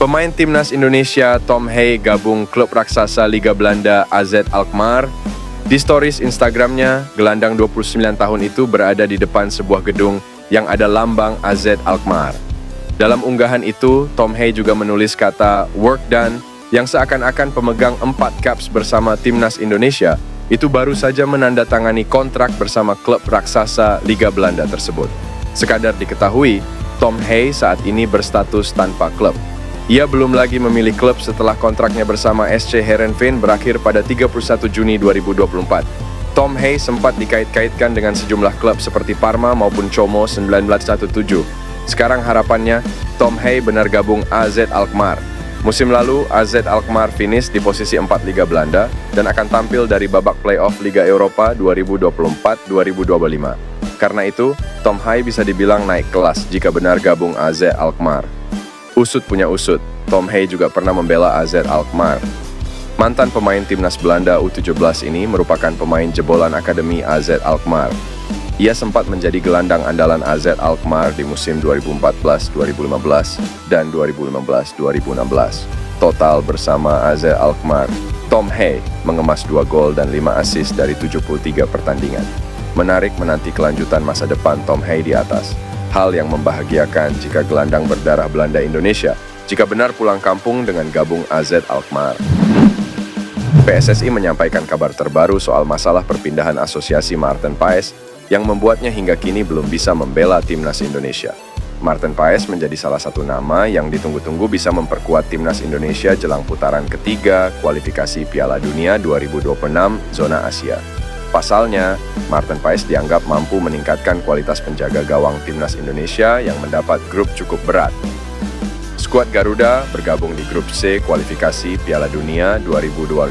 Pemain timnas Indonesia Tom Hey gabung klub raksasa Liga Belanda AZ Alkmaar. Di stories Instagramnya, gelandang 29 tahun itu berada di depan sebuah gedung yang ada lambang AZ Alkmaar. Dalam unggahan itu, Tom Hey juga menulis kata "work done" yang seakan-akan pemegang 4 caps bersama timnas Indonesia itu baru saja menandatangani kontrak bersama klub raksasa Liga Belanda tersebut. Sekadar diketahui, Tom Hey saat ini berstatus tanpa klub. Ia belum lagi memilih klub setelah kontraknya bersama SC Heerenveen berakhir pada 31 Juni 2024. Tom Hey sempat dikait-kaitkan dengan sejumlah klub seperti Parma maupun Como 1917. Sekarang harapannya, Tom Hey benar gabung AZ Alkmaar. Musim lalu, AZ Alkmaar finish di posisi 4 Liga Belanda dan akan tampil dari babak playoff Liga Eropa 2024-2025. Karena itu, Tom Hey bisa dibilang naik kelas jika benar gabung AZ Alkmaar. Usut punya usut, Tom Hey juga pernah membela AZ Alkmaar. Mantan pemain timnas Belanda U17 ini merupakan pemain jebolan akademi AZ Alkmaar. Ia sempat menjadi gelandang andalan AZ Alkmaar di musim 2014-2015 dan 2015-2016. Total bersama AZ Alkmaar, Tom Hey mengemas 2 gol dan 5 assist dari 73 pertandingan. Menarik menanti kelanjutan masa depan Tom Hey di atas. Hal yang membahagiakan jika gelandang berdarah Belanda Indonesia jika benar pulang kampung dengan gabung AZ Alkmaar. PSSI menyampaikan kabar terbaru soal masalah perpindahan asosiasi Maarten Paes yang membuatnya hingga kini belum bisa membela timnas Indonesia. Maarten Paes menjadi salah satu nama yang ditunggu-tunggu bisa memperkuat timnas Indonesia jelang putaran ketiga kualifikasi Piala Dunia 2026 zona Asia. Pasalnya, Maarten Paes dianggap mampu meningkatkan kualitas penjaga gawang timnas Indonesia yang mendapat grup cukup berat. Skuad Garuda bergabung di grup C kualifikasi Piala Dunia 2026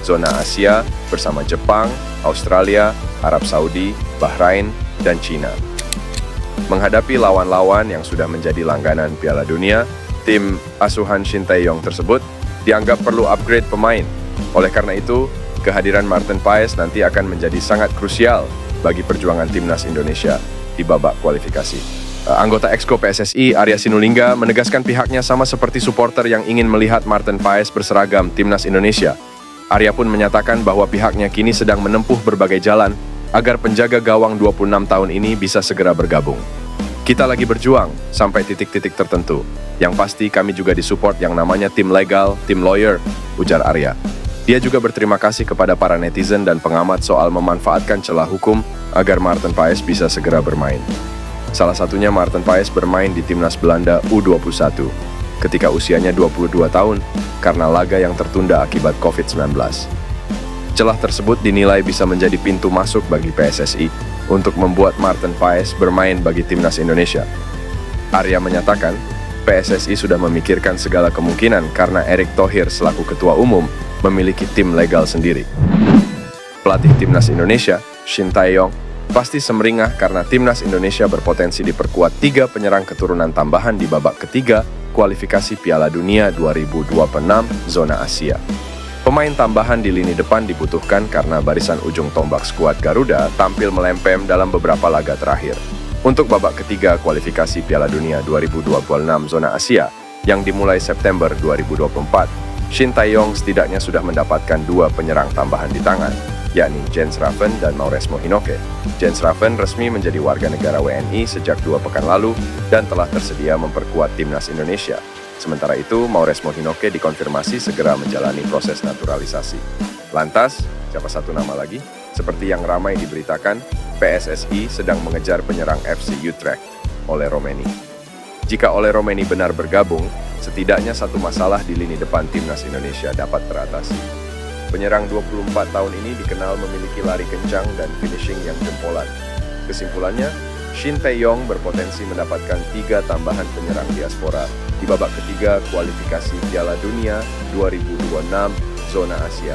zona Asia bersama Jepang, Australia, Arab Saudi, Bahrain, dan China. Menghadapi lawan-lawan yang sudah menjadi langganan Piala Dunia, tim asuhan Shin Tae-yong tersebut dianggap perlu upgrade pemain. Oleh karena itu, kehadiran Maarten Paes nanti akan menjadi sangat krusial bagi perjuangan timnas Indonesia di babak kualifikasi. Anggota Exco PSSI Arya Sinulinga menegaskan pihaknya sama seperti supporter yang ingin melihat Maarten Paes berseragam timnas Indonesia. Arya pun menyatakan bahwa pihaknya kini sedang menempuh berbagai jalan agar penjaga gawang 26 tahun ini bisa segera bergabung. Kita lagi berjuang sampai titik-titik tertentu. Yang pasti kami juga disupport yang namanya tim legal, tim lawyer, ujar Arya. Dia juga berterima kasih kepada para netizen dan pengamat soal memanfaatkan celah hukum agar Maarten Paes bisa segera bermain. Salah satunya Maarten Paes bermain di timnas Belanda U21 ketika usianya 22 tahun karena laga yang tertunda akibat COVID-19. Celah tersebut dinilai bisa menjadi pintu masuk bagi PSSI untuk membuat Maarten Paes bermain bagi timnas Indonesia. Arya menyatakan, PSSI sudah memikirkan segala kemungkinan karena Erick Thohir selaku ketua umum memiliki tim legal sendiri. Pelatih timnas Indonesia, Shin Tae-yong, pasti semeringah karena timnas Indonesia berpotensi diperkuat 3 penyerang keturunan tambahan di babak ketiga kualifikasi Piala Dunia 2026 zona Asia. Pemain tambahan di lini depan dibutuhkan karena barisan ujung tombak skuad Garuda tampil melempem dalam beberapa laga terakhir. Untuk babak ketiga kualifikasi Piala Dunia 2026 zona Asia yang dimulai September 2024, Shin Tae-yong setidaknya sudah mendapatkan 2 penyerang tambahan di tangan, yakni Jens Raven dan Mauresmo Hinoke. Jens Raven resmi menjadi warga negara WNI sejak 2 pekan lalu dan telah tersedia memperkuat timnas Indonesia. Sementara itu, Mauresmo Hinoke dikonfirmasi segera menjalani proses naturalisasi. Lantas, siapa satu nama lagi? Seperti yang ramai diberitakan, PSSI sedang mengejar penyerang FC Utrecht, Ole Romeni. Jika Ole Romeni benar bergabung, setidaknya satu masalah di lini depan timnas Indonesia dapat teratasi. Penyerang 24 tahun ini dikenal memiliki lari kencang dan finishing yang jempolan. Kesimpulannya, Shin Tae-yong berpotensi mendapatkan 3 tambahan penyerang diaspora di babak ketiga kualifikasi Piala Dunia 2026 zona Asia.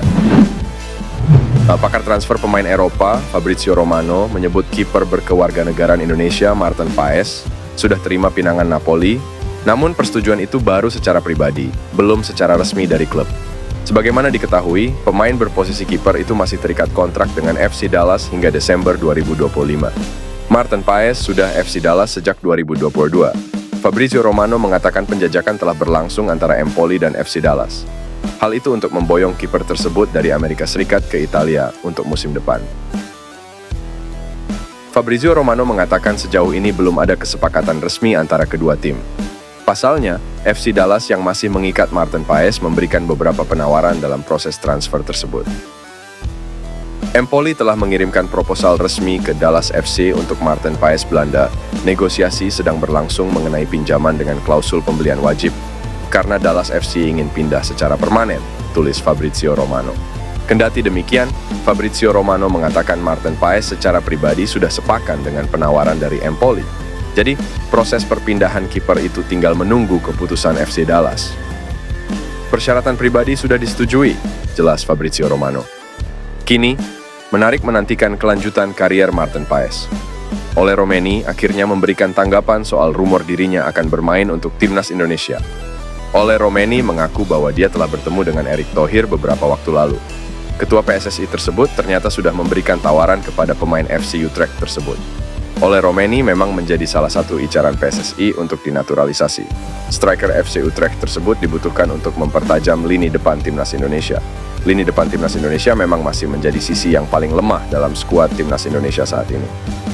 Pakar transfer pemain Eropa, Fabrizio Romano, menyebut kiper berkewarganegaraan Indonesia, Maarten Paes, sudah terima pinangan Napoli, namun persetujuan itu baru secara pribadi, belum secara resmi dari klub. Sebagaimana diketahui, pemain berposisi kiper itu masih terikat kontrak dengan FC Dallas hingga Desember 2025. Maarten Paes sudah FC Dallas sejak 2022. Fabrizio Romano mengatakan penjajakan telah berlangsung antara Empoli dan FC Dallas. Hal itu untuk memboyong kiper tersebut dari Amerika Serikat ke Italia untuk musim depan. Fabrizio Romano mengatakan sejauh ini belum ada kesepakatan resmi antara kedua tim. Pasalnya, FC Dallas yang masih mengikat Maarten Paes memberikan beberapa penawaran dalam proses transfer tersebut. Empoli telah mengirimkan proposal resmi ke Dallas FC untuk Maarten Paes Belanda. Negosiasi sedang berlangsung mengenai pinjaman dengan klausul pembelian wajib, karena Dallas FC ingin pindah secara permanen, tulis Fabrizio Romano. Kendati demikian, Fabrizio Romano mengatakan Maarten Paes secara pribadi sudah sepakat dengan penawaran dari Empoli. Jadi, proses perpindahan kiper itu tinggal menunggu keputusan FC Dallas. Persyaratan pribadi sudah disetujui, jelas Fabrizio Romano. Kini, menarik menantikan kelanjutan karier Maarten Paes. Ole Romeni akhirnya memberikan tanggapan soal rumor dirinya akan bermain untuk timnas Indonesia. Ole Romeni mengaku bahwa dia telah bertemu dengan Erick Thohir beberapa waktu lalu. Ketua PSSI tersebut ternyata sudah memberikan tawaran kepada pemain FC Utrecht tersebut. Ole Romeni memang menjadi salah satu incaran PSSI untuk dinaturalisasi. Striker FC Utrecht tersebut dibutuhkan untuk mempertajam lini depan timnas Indonesia. Lini depan timnas Indonesia memang masih menjadi sisi yang paling lemah dalam skuad timnas Indonesia saat ini.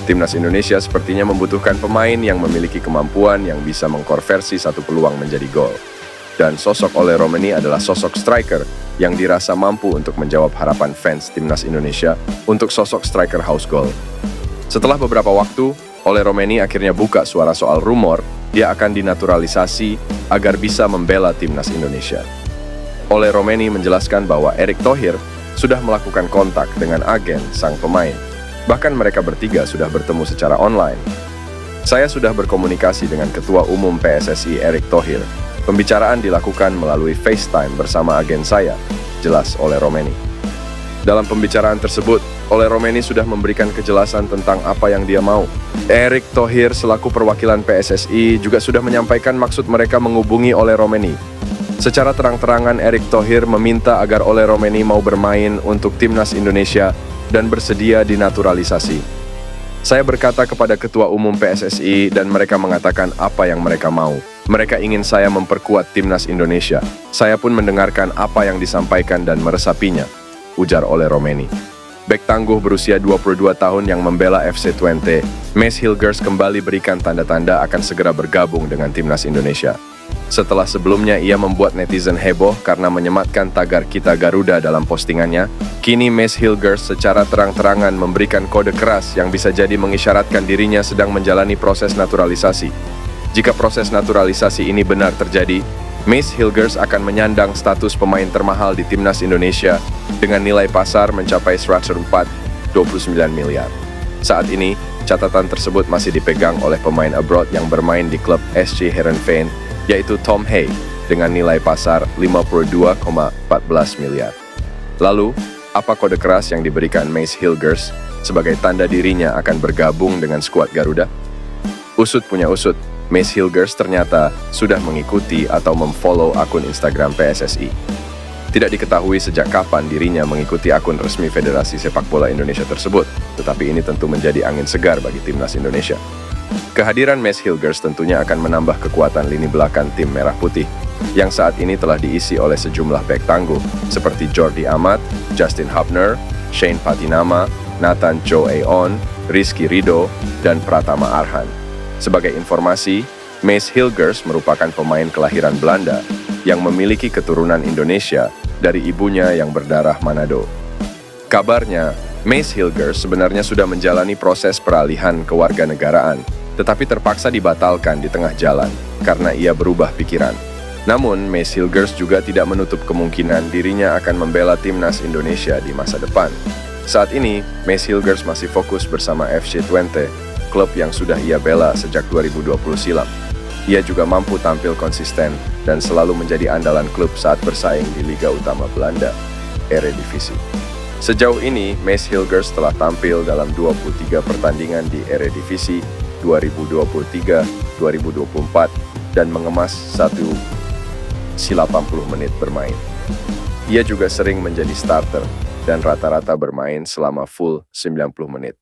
Timnas Indonesia sepertinya membutuhkan pemain yang memiliki kemampuan yang bisa mengkonversi satu peluang menjadi gol. Dan sosok Ole Romeni adalah sosok striker yang dirasa mampu untuk menjawab harapan fans timnas Indonesia untuk sosok striker house goal. Setelah beberapa waktu, Ole Romeni akhirnya buka suara soal rumor dia akan dinaturalisasi agar bisa membela timnas Indonesia. Ole Romeni menjelaskan bahwa Erick Thohir sudah melakukan kontak dengan agen sang pemain. Bahkan mereka bertiga sudah bertemu secara online. Saya sudah berkomunikasi dengan Ketua Umum PSSI Erick Thohir. Pembicaraan dilakukan melalui FaceTime bersama agen saya, jelas Ole Romeni. Dalam pembicaraan tersebut, Ole Romeni sudah memberikan kejelasan tentang apa yang dia mau. Erick Thohir selaku perwakilan PSSI juga sudah menyampaikan maksud mereka menghubungi Ole Romeni. Secara terang-terangan Erick Thohir meminta agar Ole Romeni mau bermain untuk timnas Indonesia dan bersedia dinaturalisasi. Saya berkata kepada Ketua Umum PSSI dan mereka mengatakan apa yang mereka mau. Mereka ingin saya memperkuat timnas Indonesia. Saya pun mendengarkan apa yang disampaikan dan meresapinya, ujar Ole Romeni. Bek tangguh berusia 22 tahun yang membela FC Twente, Maes Hilgers kembali berikan tanda-tanda akan segera bergabung dengan timnas Indonesia. Setelah sebelumnya ia membuat netizen heboh karena menyematkan tagar Kita Garuda dalam postingannya, kini Maes Hilgers secara terang-terangan memberikan kode keras yang bisa jadi mengisyaratkan dirinya sedang menjalani proses naturalisasi. Jika proses naturalisasi ini benar terjadi, Maes Hilgers akan menyandang status pemain termahal di timnas Indonesia dengan nilai pasar mencapai 104,29 miliar. Saat ini, catatan tersebut masih dipegang oleh pemain abroad yang bermain di klub SC Heerenveen, yaitu Tom Hay, dengan nilai pasar 52,14 miliar. Lalu, apa kode keras yang diberikan Maes Hilgers sebagai tanda dirinya akan bergabung dengan skuad Garuda? Usut punya usut, Maes Hilgers ternyata sudah mengikuti atau memfollow akun Instagram PSSI. Tidak diketahui sejak kapan dirinya mengikuti akun resmi Federasi Sepak Bola Indonesia tersebut, tetapi ini tentu menjadi angin segar bagi timnas Indonesia. Kehadiran Maes Hilgers tentunya akan menambah kekuatan lini belakang tim Merah Putih, yang saat ini telah diisi oleh sejumlah bek tangguh, seperti Jordi Amat, Justin Hubner, Shane Patinama, Nathan Joe Aon, Rizky Ridho, dan Pratama Arhan. Sebagai informasi, Maes Hilgers merupakan pemain kelahiran Belanda yang memiliki keturunan Indonesia dari ibunya yang berdarah Manado. Kabarnya, Maes Hilgers sebenarnya sudah menjalani proses peralihan kewarganegaraan, tetapi terpaksa dibatalkan di tengah jalan karena ia berubah pikiran. Namun, Maes Hilgers juga tidak menutup kemungkinan dirinya akan membela timnas Indonesia di masa depan. Saat ini, Maes Hilgers masih fokus bersama FC Twente, klub yang sudah ia bela sejak 2020 silam. Ia juga mampu tampil konsisten dan selalu menjadi andalan klub saat bersaing di Liga Utama Belanda, Eredivisie. Sejauh ini, Maes Hilgers telah tampil dalam 23 pertandingan di Eredivisie 2023-2024 dan mengemas 80 menit bermain. Ia juga sering menjadi starter dan rata-rata bermain selama full 90 menit.